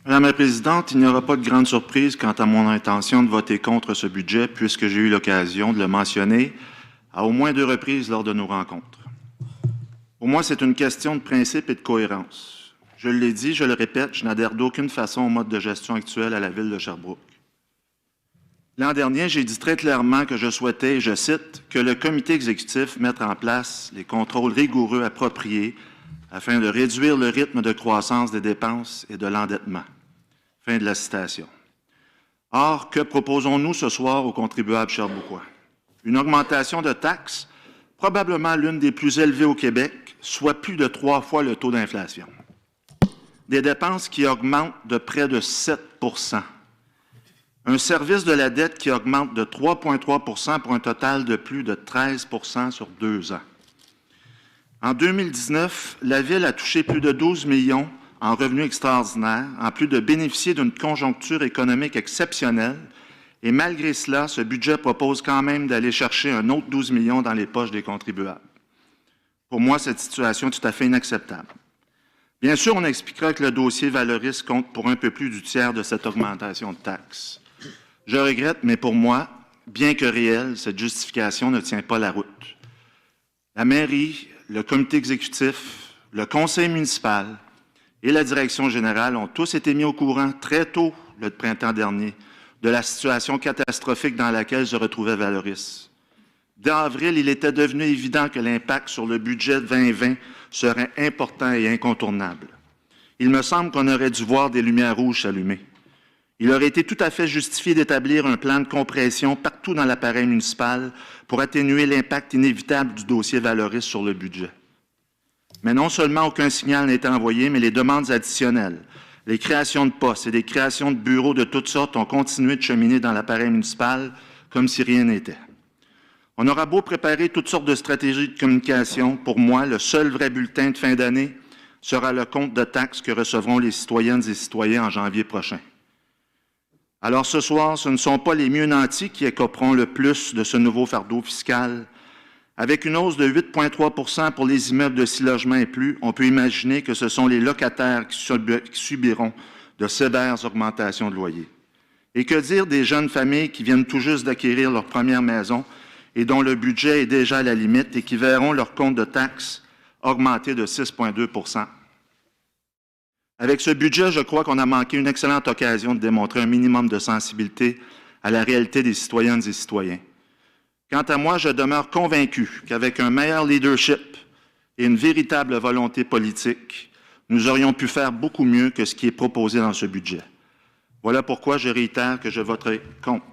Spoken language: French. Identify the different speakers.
Speaker 1: Madame la Présidente, il n'y aura pas de grande surprise quant à mon intention de voter contre ce budget, puisque j'ai eu l'occasion de le mentionner à au moins 2 reprises lors de nos rencontres. Pour moi, c'est une question de principe et de cohérence. Je l'ai dit, je le répète, je n'adhère d'aucune façon au mode de gestion actuel à la Ville de Sherbrooke. L'an dernier, j'ai dit très clairement que je souhaitais, je cite, que le comité exécutif mette en place les contrôles rigoureux appropriés afin de réduire le rythme de croissance des dépenses et de l'endettement. Fin de la citation. Or, que proposons-nous ce soir aux contribuables sherbrookois? Une augmentation de taxes, probablement l'une des plus élevées au Québec, soit plus de 3 fois le taux d'inflation. Des dépenses qui augmentent de près de 7 %. Un service de la dette qui augmente de 3,3 % pour un total de plus de 13 % sur 2 ans. En 2019, la Ville a touché plus de 12 millions en revenus extraordinaires, en plus de bénéficier d'une conjoncture économique exceptionnelle. Et malgré cela, ce budget propose quand même d'aller chercher un autre 12 millions dans les poches des contribuables. Pour moi, cette situation est tout à fait inacceptable. Bien sûr, on expliquera que le dossier Valoris compte pour un peu plus du tiers de cette augmentation de taxes. Je regrette, mais pour moi, bien que réelle, cette justification ne tient pas la route. La mairie, le comité exécutif, le conseil municipal et la direction générale ont tous été mis au courant très tôt le printemps dernier de la situation catastrophique dans laquelle se retrouvait Valoris. Dès avril, il était devenu évident que l'impact sur le budget 2020 serait important et incontournable. Il me semble qu'on aurait dû voir des lumières rouges s'allumer. Il aurait été tout à fait justifié d'établir un plan de compression partout dans l'appareil municipal pour atténuer l'impact inévitable du dossier Valoris sur le budget. Mais non seulement aucun signal n'a été envoyé, mais les demandes additionnelles, les créations de postes et des créations de bureaux de toutes sortes ont continué de cheminer dans l'appareil municipal comme si rien n'était. On aura beau préparer toutes sortes de stratégies de communication, pour moi, le seul vrai bulletin de fin d'année sera le compte de taxes que recevront les citoyennes et citoyens en janvier prochain. Alors ce soir, ce ne sont pas les mieux nantis qui écoperont le plus de ce nouveau fardeau fiscal. Avec une hausse de 8,3 % pour les immeubles de 6 logements et plus, on peut imaginer que ce sont les locataires qui subiront de sévères augmentations de loyer. Et que dire des jeunes familles qui viennent tout juste d'acquérir leur première maison et dont le budget est déjà à la limite et qui verront leur compte de taxes augmenter de 6,2 %. Avec ce budget, je crois qu'on a manqué une excellente occasion de démontrer un minimum de sensibilité à la réalité des citoyennes et citoyens. Quant à moi, je demeure convaincu qu'avec un meilleur leadership et une véritable volonté politique, nous aurions pu faire beaucoup mieux que ce qui est proposé dans ce budget. Voilà pourquoi je réitère que je voterai contre.